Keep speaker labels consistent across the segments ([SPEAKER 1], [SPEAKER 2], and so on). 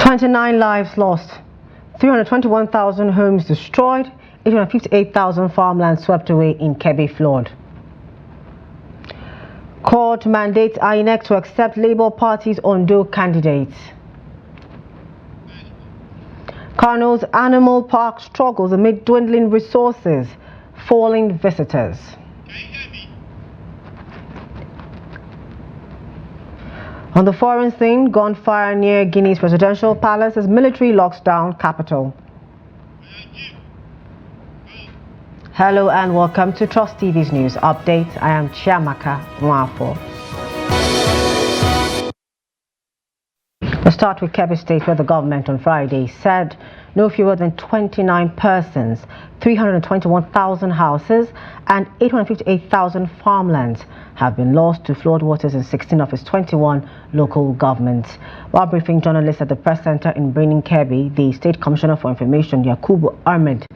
[SPEAKER 1] 29 lives lost, 321,000 homes destroyed, 858,000 farmland swept away in Kebbi flood. Court mandates INEC to accept Labour Party's Ondo candidates. Kano's animal park struggles amid dwindling resources, falling visitors. On the foreign scene, gunfire near Guinea's presidential palace as military locks down capital. Hello and welcome to Trust TV's news update. I am Chiamaka Mwafo. Let's start with Kebbi State, where the government on Friday said no fewer than 29 persons, 321,000 houses and 858,000 farmlands have been lost to floodwaters in 16 of its 21 local governments. While briefing journalists at the press center in Birnin Kebbi, the State Commissioner for Information, Yakubu Ahmed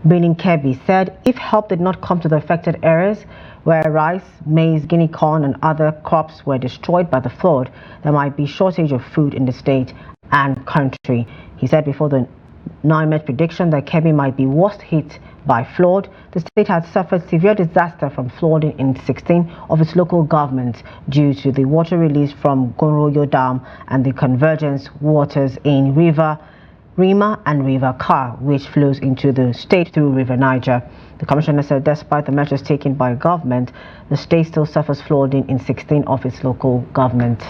[SPEAKER 1] Birnin Kebbi, said if help did not come to the affected areas where rice, maize, guinea corn and other crops were destroyed by the flood, there might be shortage of food in the state and country. He said before the NIMET prediction that Kebbi might be worst hit by flood, the state had suffered severe disaster from flooding in 16 of its local governments due to the water release from Gonroyo Dam and the convergence waters in River Rima and River Kar, which flows into the state through River Niger. The commissioner said despite the measures taken by government, the state still suffers flooding in 16 of its local governments.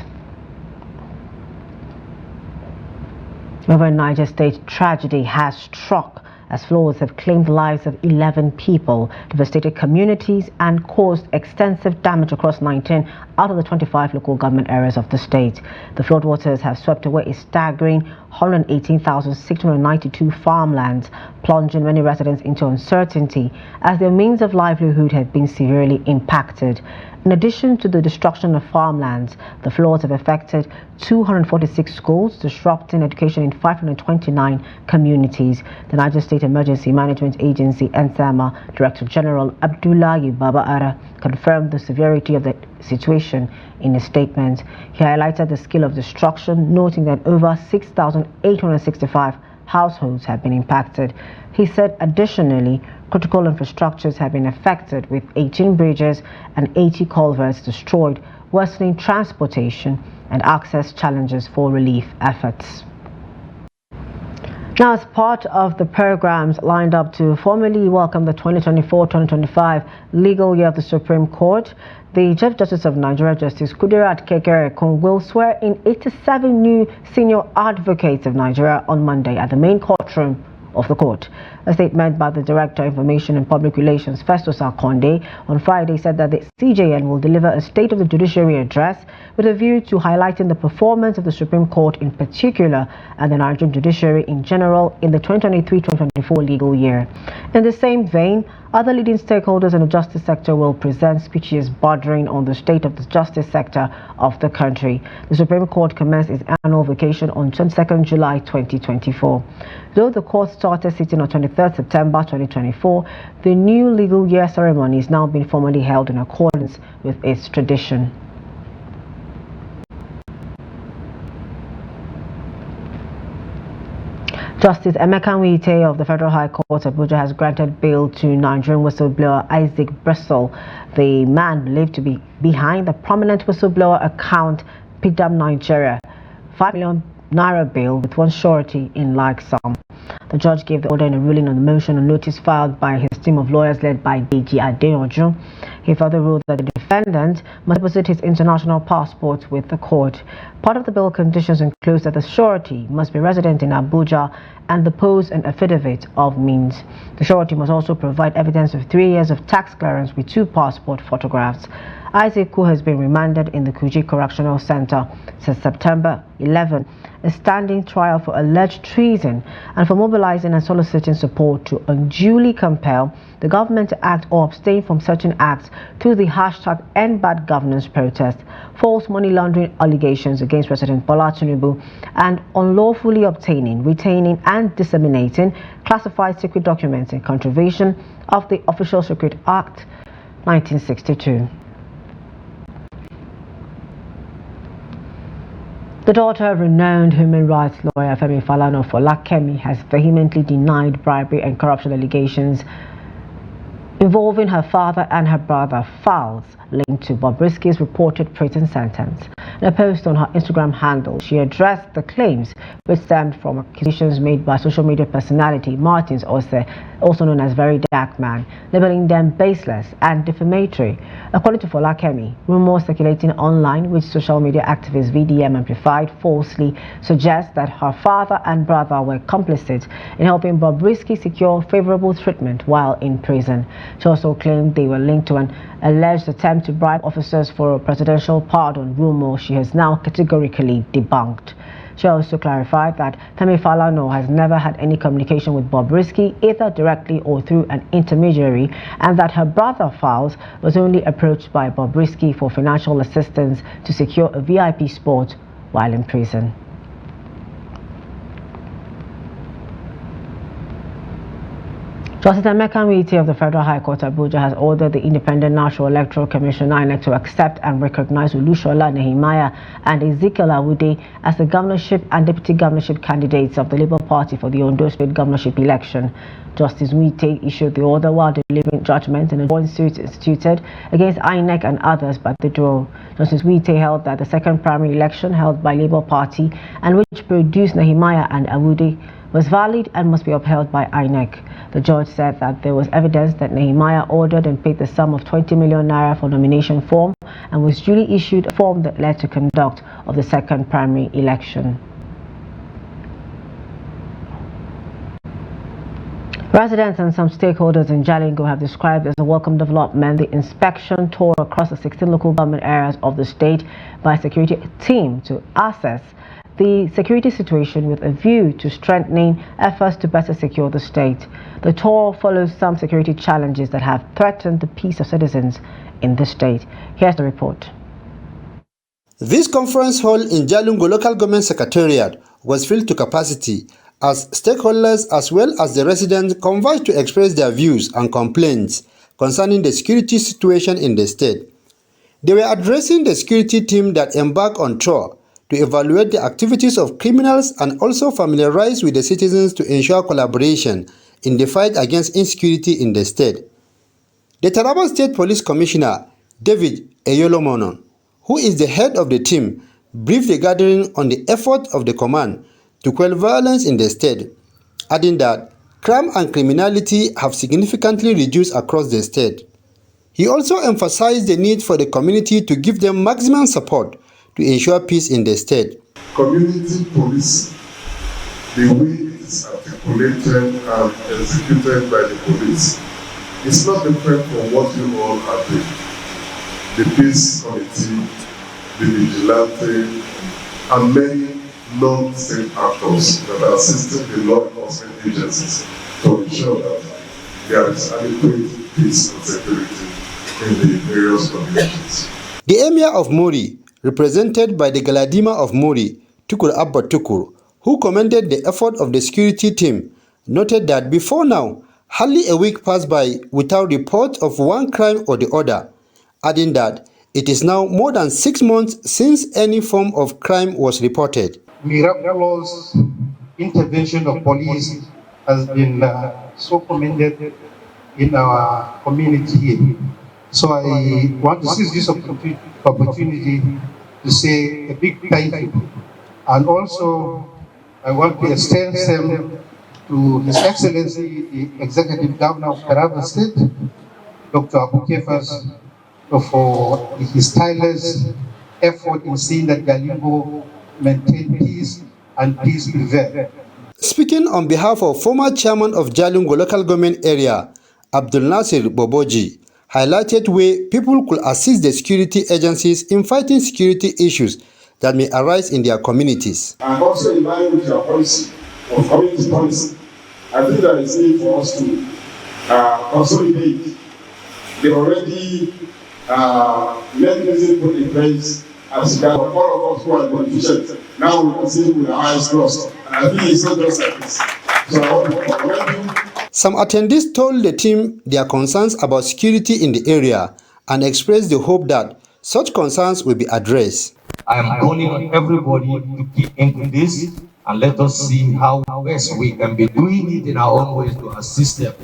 [SPEAKER 1] Over in Niger State, tragedy has struck as floods have claimed the lives of 11 people, devastated communities and caused extensive damage across 19 out of the 25 local government areas of the state. The floodwaters have swept away a staggering 118,692 farmlands, plunging many residents into uncertainty as their means of livelihood have been severely impacted. In addition to the destruction of farmlands, the floods have affected 246 schools, disrupting education in 529 communities. The Niger State Emergency Management Agency, NSAMA, Director General Abdullahi Baba Ara, confirmed the severity of the situation in a statement. He highlighted the scale of destruction, noting that over 6,865 households have been impacted. He said additionally, critical infrastructures have been affected with 18 bridges and 80 culverts destroyed, worsening transportation and access challenges for relief efforts. Now, as part of the programs lined up to formally welcome the 2024-2025 legal year of the Supreme Court, the Chief Justice of Nigeria, Justice Kudirat Kekere-Ekun, will swear in 87 new senior advocates of Nigeria on Monday at the main courtroom of the court. A statement by the Director of Information and Public Relations, Festus Akonde, on Friday said that the CJN will deliver a State of the Judiciary address with a view to highlighting the performance of the Supreme Court in particular and the Nigerian judiciary in general in the 2023-2024 legal year. In the same vein, other leading stakeholders in the justice sector will present speeches bordering on the state of the justice sector of the country. The Supreme Court commenced its annual vacation on 22nd July 2024. Though the court started sitting on 23rd September 2024, the new legal year ceremony is now being formally held in accordance with its tradition. Justice Emeka Nwite of the Federal High Court Abuja has granted bail to Nigerian whistleblower Isaac Bristol, the man believed to be behind the prominent whistleblower account PDAM Nigeria, 5 million naira bail with one surety in like sum. The judge gave the order in a ruling on the motion and notice filed by his team of lawyers led by Deji Adeyanju. He further ruled that the defendant must deposit his international passport with the court. Part of the bail conditions includes that the surety must be resident in Abuja and depose an affidavit of means. The surety must also provide evidence of 3 years of tax clearance with 2 passport photographs. Isaac, who has been remanded in the Kuji Correctional Center since September 11, is standing trial for alleged treason and for mobilizing and soliciting support to unduly compel the government to act or abstain from certain acts through the hashtag #EndBadGovernance protest, false money laundering allegations against President Bola Tinubu, and unlawfully obtaining, retaining and disseminating classified secret documents in contravention of the Official Secret Act 1962. The daughter of renowned human rights lawyer Femi Falana has vehemently denied bribery and corruption allegations involving her father and her brother, files linked to Bobrisky's reported prison sentence. In a post on her Instagram handle, she addressed the claims, which stemmed from accusations made by social media personality Martins Ose, also known as Very Dark Man, labeling them baseless and defamatory. According to Falana, rumors circulating online, which social media activist VDM amplified falsely, suggest that her father and brother were complicit in helping Bobrisky secure favorable treatment while in prison. She also claimed they were linked to an alleged attempt to bribe officers for a presidential pardon, rumor she has now categorically debunked. She also clarified that Femi Falana has never had any communication with Bobrisky, either directly or through an intermediary, and that her brother Files was only approached by Bobrisky for financial assistance to secure a VIP spot while in prison. Justice Emeka Nwite of the Federal High Court Abuja has ordered the Independent National Electoral Commission (INEC) to accept and recognize Olushola Nehemiah and Ezekiel Awude as the governorship and deputy governorship candidates of the Labour Party for the Ondo State governorship election. Justice Nwite issued the order while delivering judgment in a joint suit instituted against INEC and others by the duo. Justice Nwite held that the second primary election held by Labour Party and which produced Nehemiah and Awude was valid and must be upheld by INEC. The judge said that there was evidence that Nehemiah ordered and paid the sum of 20 million naira for nomination form and was duly issued a form that led to conduct of the second primary election. Residents and some stakeholders in Jalingo have described as a welcome development the inspection tour across the 16 local government areas of the state by a security team to assess the security situation with a view to strengthening efforts to better secure the state. The tour follows some security challenges that have threatened the peace of citizens in the state. Here's the report.
[SPEAKER 2] This conference hall in Jalingo Local Government Secretariat was filled to capacity as stakeholders as well as the residents converged to express their views and complaints concerning the security situation in the state. They were addressing the security team that embarked on tour to evaluate the activities of criminals and also familiarize with the citizens to ensure collaboration in the fight against insecurity in the state. The Taraba State Police Commissioner, David Eyolomonon, who is the head of the team, briefed the gathering on the effort of the command to quell violence in the state, adding that crime and criminality have significantly reduced across the state. He also emphasized the need for the community to give them maximum support to ensure peace in the state.
[SPEAKER 3] Community police, the way it is articulated and executed by the police, is not different from what you all are doing. The peace committee, the vigilante, and many non-state actors that are assisting the law enforcement agencies to ensure that there is adequate peace and security in the various communities.
[SPEAKER 2] The Emir of Muri, represented by the Galadima of Muri, Tukur Abba Tukur, who commended the effort of the security team, noted that before now, hardly a week passed by without report of one crime or the other, adding that it is now more than 6 months since any form of crime was reported.
[SPEAKER 4] Miraculous intervention of police has been so commended in our community here. So I want to seize this opportunity to say a big thank you. And also, I want to extend them to His Excellency, the Executive Governor of Taraba State, Dr. Abu Kefas, for his tireless effort in seeing that Jalingo maintain peace and peace prevail.
[SPEAKER 2] Speaking on behalf of former chairman of Jalingo Local Government Area, Abdul Nasir Boboji, highlighted way people could assist the security agencies in fighting security issues that may arise in their communities.
[SPEAKER 3] And also in line with your policy of community policy, I think there is need for us to consolidate the already mechanism put in place as that all of us who are beneficiaries now we can see with our eyes closed. And I think it's not just like this. So I want to commend you.
[SPEAKER 2] Some attendees told the team their concerns about security in the area and expressed the hope that such concerns will be addressed.
[SPEAKER 5] I am calling on everybody to keep into this and let us see how best we can be doing it in our own ways to assist them.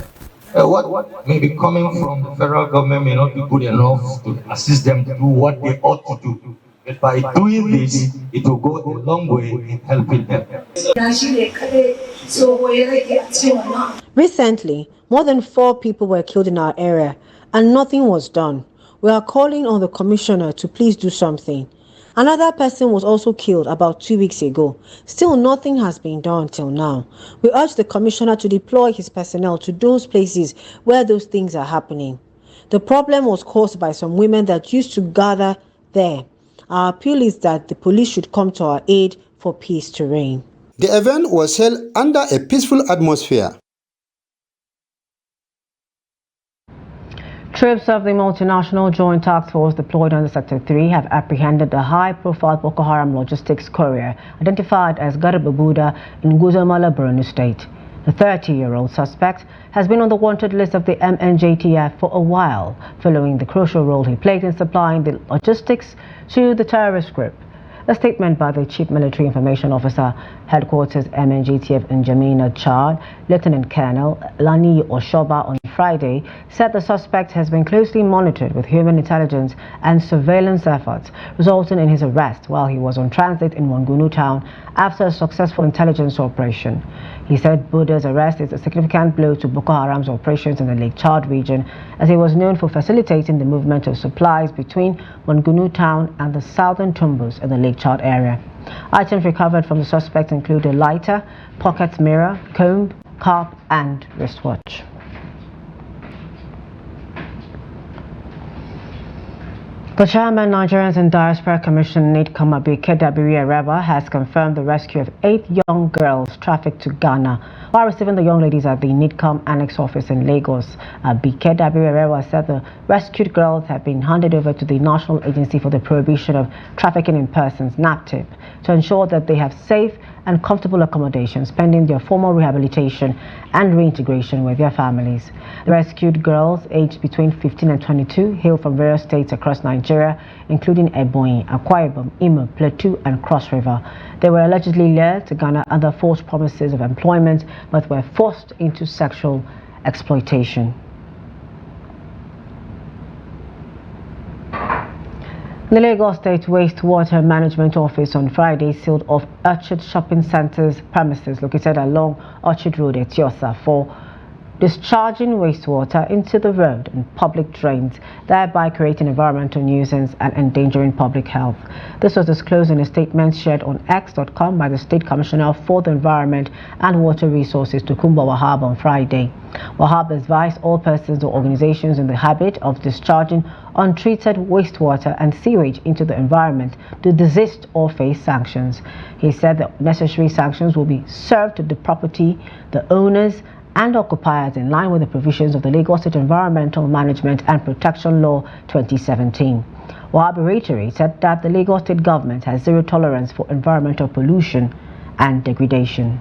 [SPEAKER 5] What may be coming from the federal government may not be good enough to assist them to do what they ought to do. But by doing this, it will go a long way in helping them.
[SPEAKER 1] Recently, more than 4 people were killed in our area and nothing was done. We are calling on the commissioner to please do something. Another person was also killed about 2 weeks ago. Still nothing has been done till now. We urge the commissioner to deploy his personnel to those places where those things are happening. The problem was caused by some women that used to gather there. Our appeal is that the police should come to our aid for peace to reign.
[SPEAKER 2] The event was held under a peaceful atmosphere.
[SPEAKER 1] Troops of the multinational Joint Task Force deployed under Sector 3 have apprehended a high-profile Boko Haram logistics courier identified as Garba Buda in Guzamala, Borno State. The 30-year-old suspect has been on the wanted list of the MNJTF for a while, following the crucial role he played in supplying the logistics to the terrorist group. A statement by the Chief Military Information Officer, Headquarters MNJTF in Jamina, Chad, Lieutenant Colonel Lani Oshoba on Friday, said the suspect has been closely monitored with human intelligence and surveillance efforts, resulting in his arrest while he was on transit in Wangunu town after a successful intelligence operation. He said Buda's arrest is a significant blow to Boko Haram's operations in the Lake Chad region, as he was known for facilitating the movement of supplies between Wangunu town and the southern Tumbus in the Lake Chad area. Items recovered from the suspect include a lighter, pocket mirror, comb, carp, and wristwatch. The chairman, Nigerians in Diaspora Commission, Nidcom Abike has confirmed the rescue of 8 young girls trafficked to Ghana while receiving the young ladies at the Nidcom Annex Office in Lagos. Abike said the rescued girls have been handed over to the National Agency for the Prohibition of Trafficking in Persons, NAPTIP, to ensure that they have safe and comfortable accommodations pending their formal rehabilitation and reintegration with their families. The rescued girls, aged between 15 and 22, hail from various states across Nigeria, including Ebonyi, Akwa Ibom, Imo, Plateau, and Cross River. They were allegedly lured to Ghana under false promises of employment, but were forced into sexual exploitation. The Lagos State Wastewater Management Office on Friday sealed off Orchard Shopping Centre's premises located along Orchard Road at Tiosa for discharging wastewater into the road and public drains, thereby creating environmental nuisance and endangering public health. This was disclosed in a statement shared on X.com by the State Commissioner for the Environment and Water Resources, Tokunbo Wahab, on Friday. Wahab advised all persons or organizations in the habit of discharging untreated wastewater and sewage into the environment to desist or face sanctions. He said that necessary sanctions will be served to the property, the owners, and occupiers in line with the provisions of the Lagos State Environmental Management and Protection Law 2017. Wahab reiterated that the Lagos State government has zero tolerance for environmental pollution and degradation.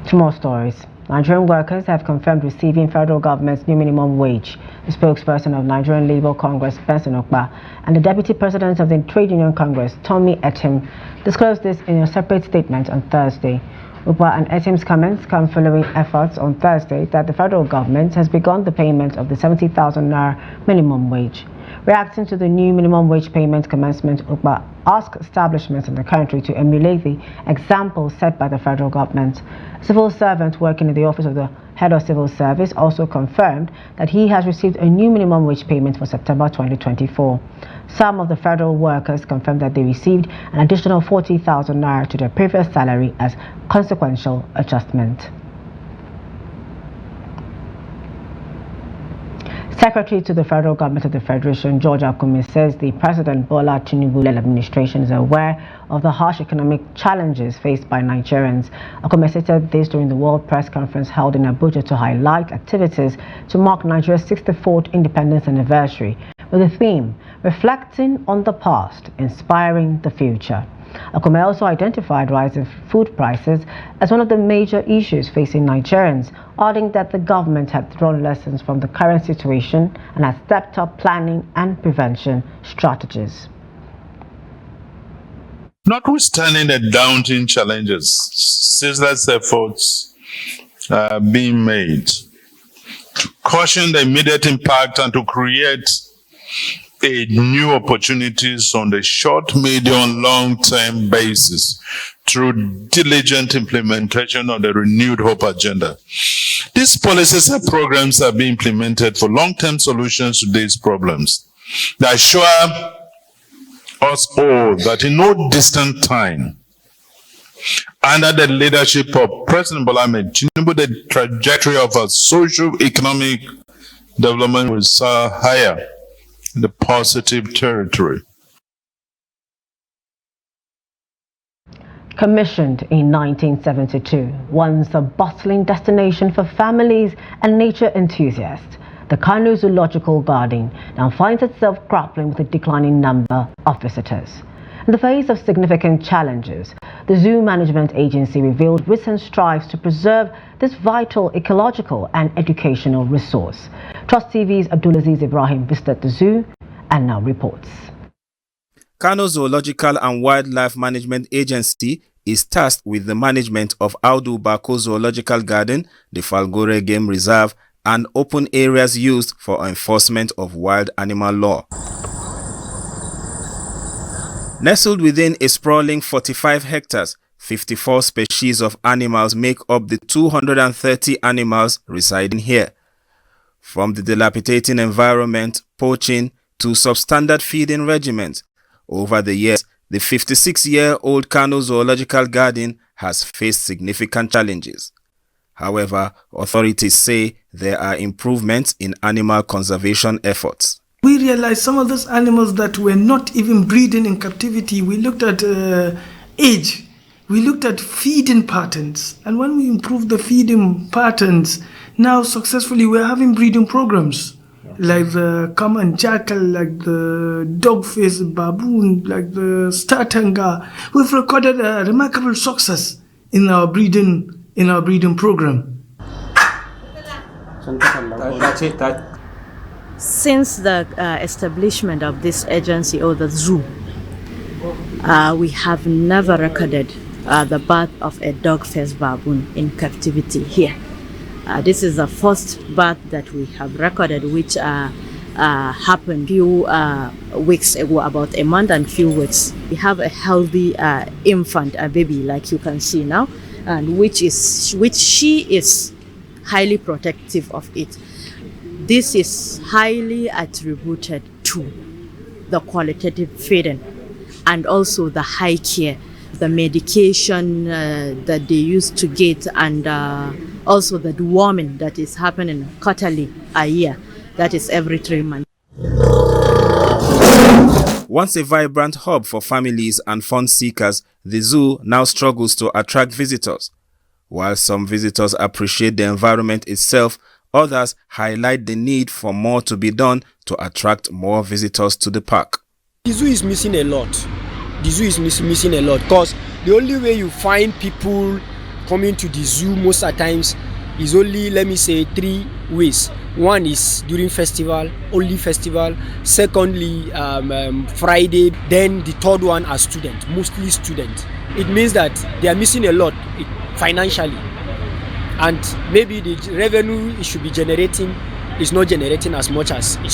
[SPEAKER 1] Two more stories. Nigerian workers have confirmed receiving federal government's new minimum wage. The spokesperson of Nigerian Labour Congress, Benson Okpa, and the deputy president of the Trade Union Congress, Tommy Etim, disclosed this in a separate statement on Thursday. Okpa and Etim's comments come following efforts on Thursday that the federal government has begun the payment of the 70,000 naira minimum wage. Reacting to the new minimum wage payment commencement, Okpa asked establishments in the country to emulate the example set by the federal government. A civil servant working in the office of the head of civil service also confirmed that he has received a new minimum wage payment for September 2024. Some of the federal workers confirmed that they received an additional 40,000 naira to their previous salary as consequential adjustment. Secretary to the Federal Government of the Federation, George Akume, says the President Bola Tinubu administration is aware of the harsh economic challenges faced by Nigerians. Akume stated this during the World Press Conference held in Abuja to highlight activities to mark Nigeria's 64th independence anniversary with the theme, Reflecting on the Past, Inspiring the Future. Akume also identified rising food prices as one of the major issues facing Nigerians, adding that the government had drawn lessons from the current situation and has stepped up planning and prevention strategies.
[SPEAKER 6] Notwithstanding the daunting challenges, ceaseless efforts are being made to cushion the immediate impact and to create new opportunities on the short, medium, long-term basis through diligent implementation of the renewed hope agenda. These policies and programs are being implemented for long-term solutions to these problems. They assure us all that in no distant time, under the leadership of President Tinubu, the trajectory of our socio-economic development will soar higher in the positive territory.
[SPEAKER 1] Commissioned in 1972, once a bustling destination for families and nature enthusiasts, the Kano Zoological Garden now finds itself grappling with a declining number of visitors. In the face of significant challenges, the Zoo Management Agency revealed recent strives to preserve this vital ecological and educational resource. Trust TV's Abdulaziz Ibrahim visited the zoo and now reports.
[SPEAKER 7] Kano Zoological and Wildlife Management Agency is tasked with the management of Audu Bako Zoological Garden, the Falgore Game Reserve, and open areas used for enforcement of wild animal law. Nestled within a sprawling 45 hectares, 54 species of animals make up the 230 animals residing here. From the dilapidating environment, poaching, to substandard feeding regimens, over the years, the 56-year-old Kano Zoological Garden has faced significant challenges. However, authorities say there are improvements in animal conservation efforts.
[SPEAKER 8] We realized some of those animals that were not even breeding in captivity. We looked at age, we looked at feeding patterns, and when we improved the feeding patterns, now successfully we're having breeding programs like the common jackal, like the dog-faced baboon, like the startanga. We've recorded a remarkable success in our breeding program.
[SPEAKER 9] Since the establishment of this agency or the zoo, we have never recorded the birth of a dog-faced baboon in captivity here. This is the first birth that we have recorded, which happened few weeks ago, about a month and few weeks. We have a healthy infant, a baby, like you can see now, and which she is highly protective of it. This is highly attributed to the qualitative feeding and also the high care, the medication that they used to get, and also the deworming that is happening quarterly a year, that is every 3 months.
[SPEAKER 7] Once a vibrant hub for families and fun seekers, the zoo now struggles to attract visitors. While some visitors appreciate the environment itself, others highlight the need for more to be done to attract more visitors to the park.
[SPEAKER 10] The zoo is missing a lot. The zoo is missing a lot because the only way you find people coming to the zoo most of the times is only, let me say, 3 ways. One is during festival, only festival. Secondly, Friday. Then the third one are students, mostly students. It means that they are missing a lot financially, and maybe the revenue it should be generating is not generating as much as it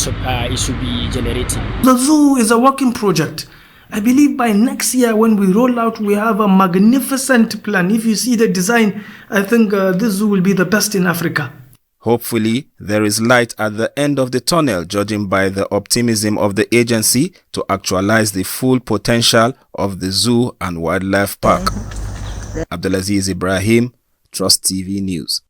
[SPEAKER 10] should be generating.
[SPEAKER 8] The zoo is a working project. I believe by next year when we roll out, we have a magnificent plan. If you see the design, I think this zoo will be the best in Africa.
[SPEAKER 7] Hopefully, there is light at the end of the tunnel, judging by the optimism of the agency to actualize the full potential of the zoo and wildlife park. Abdulaziz Ibrahim, Trust TV News.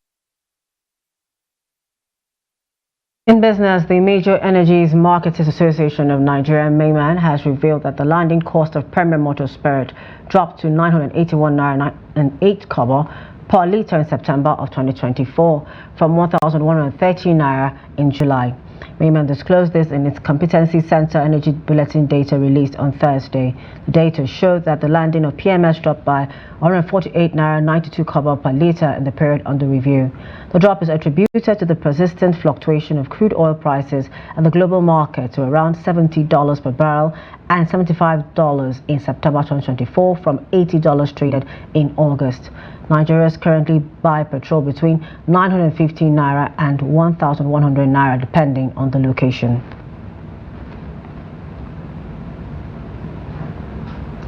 [SPEAKER 1] In business, the Major Energies Marketers Association of Nigeria, Mayman, has revealed that the landing cost of premium motor spirit dropped to 981 naira and 8 kobo per litre in September of 2024 from 1,130 naira in July. Raymond disclosed this in its Competency Center Energy Bulletin data released on Thursday. The data showed that the landing of PMS dropped by 148 naira 92 kobo per litre in the period under review. The drop is attributed to the persistent fluctuation of crude oil prices and the global market to around $70 per barrel and $75 in September 2024 from $80 traded in August. Nigerians currently buy petrol between 950 naira and 1,100 naira depending on the location.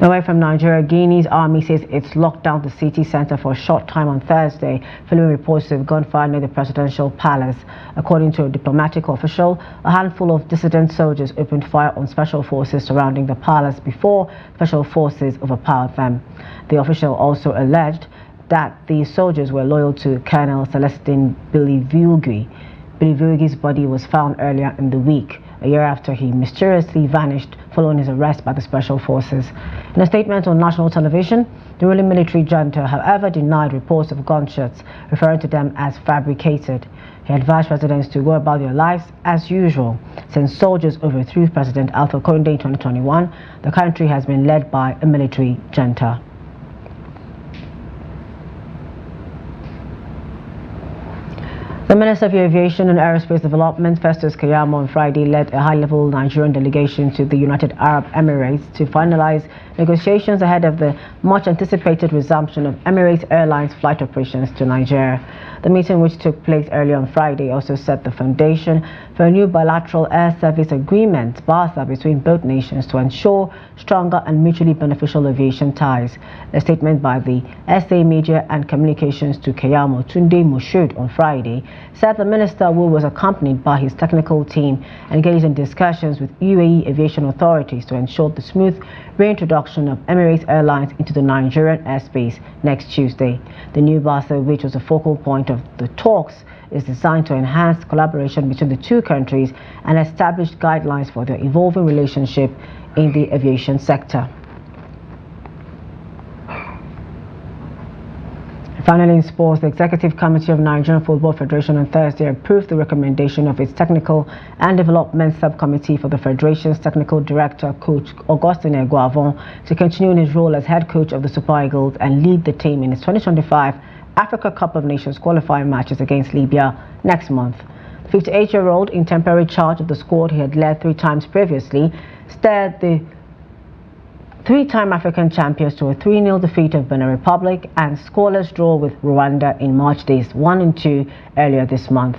[SPEAKER 1] Away from Nigeria, Guinea's army says it's locked down the city center for a short time on Thursday, following reports of gunfire near the presidential palace. According to a diplomatic official, a handful of dissident soldiers opened fire on special forces surrounding the palace before special forces overpowered them. The official also alleged that the soldiers were loyal to Colonel Celestin Bilivulgi. Bilivulgi's body was found earlier in the week, a year after he mysteriously vanished following his arrest by the special forces. In a statement on national television, the ruling military junta, however, denied reports of gunshots, referring to them as fabricated. He advised residents to go about their lives as usual. Since soldiers overthrew President Alpha Conde in 2021, the country has been led by a military junta. The Minister of Aviation and Aerospace Development, Festus Keyamo, on Friday led a high-level Nigerian delegation to the United Arab Emirates to finalize negotiations ahead of the much-anticipated resumption of Emirates Airlines flight operations to Nigeria. The meeting, which took place early on Friday, also set the foundation for a new bilateral air service agreement, BASA, between both nations to ensure stronger and mutually beneficial aviation ties. A statement by the SA Media and Communications to Keyamo, Tunde Moshood, on Friday said the minister, who was accompanied by his technical team, engaged in discussions with UAE aviation authorities to ensure the smooth reintroduction of Emirates Airlines into the Nigerian airspace next Tuesday. The new BASA, which was a focal point of the talks, is designed to enhance collaboration between the two countries and establish guidelines for their evolving relationship in the aviation sector. Finally, in sports, the Executive Committee of Nigerian Football Federation on Thursday approved the recommendation of its Technical and Development Subcommittee for the Federation's Technical Director, Coach Augustine Eguavon, to continue in his role as head coach of the Super Eagles and lead the team in its 2025 Africa Cup of Nations qualifying matches against Libya next month. The 58-year-old, in temporary charge of the squad he had led 3 times previously, steered the 3-time African champions to a 3-0 defeat of Benin Republic and scoreless draw with Rwanda in March days 1 and 2 earlier this month.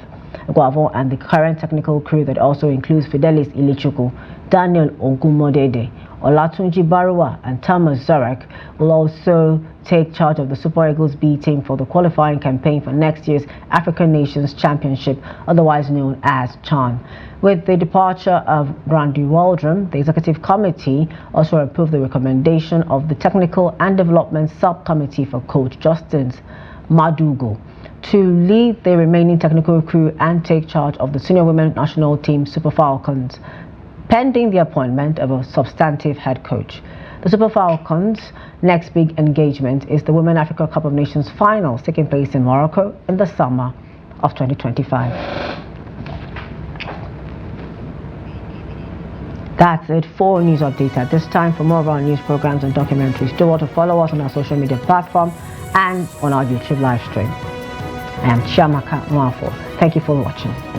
[SPEAKER 1] Eguavon and the current technical crew that also includes Fidelis Ilichukwu, Daniel Ogumodede, Olatunji Barua and Thomas Zarek will also take charge of the Super Eagles B team for the qualifying campaign for next year's African Nations Championship, otherwise known as CHAN. With the departure of Brandy Waldron, the Executive Committee also approved the recommendation of the Technical and Development Subcommittee for Coach Justin Madugo to lead the remaining technical crew and take charge of the senior women national team Super Falcons, pending the appointment of a substantive head coach. The Super Falcons' next big engagement is the Women Africa Cup of Nations finals taking place in Morocco in the summer of 2025. That's it for news updates at this time. For more of our news programs and documentaries, do want to follow us on our social media platform and on our YouTube live stream. I am Chiamaka Nwafo. Thank you for watching.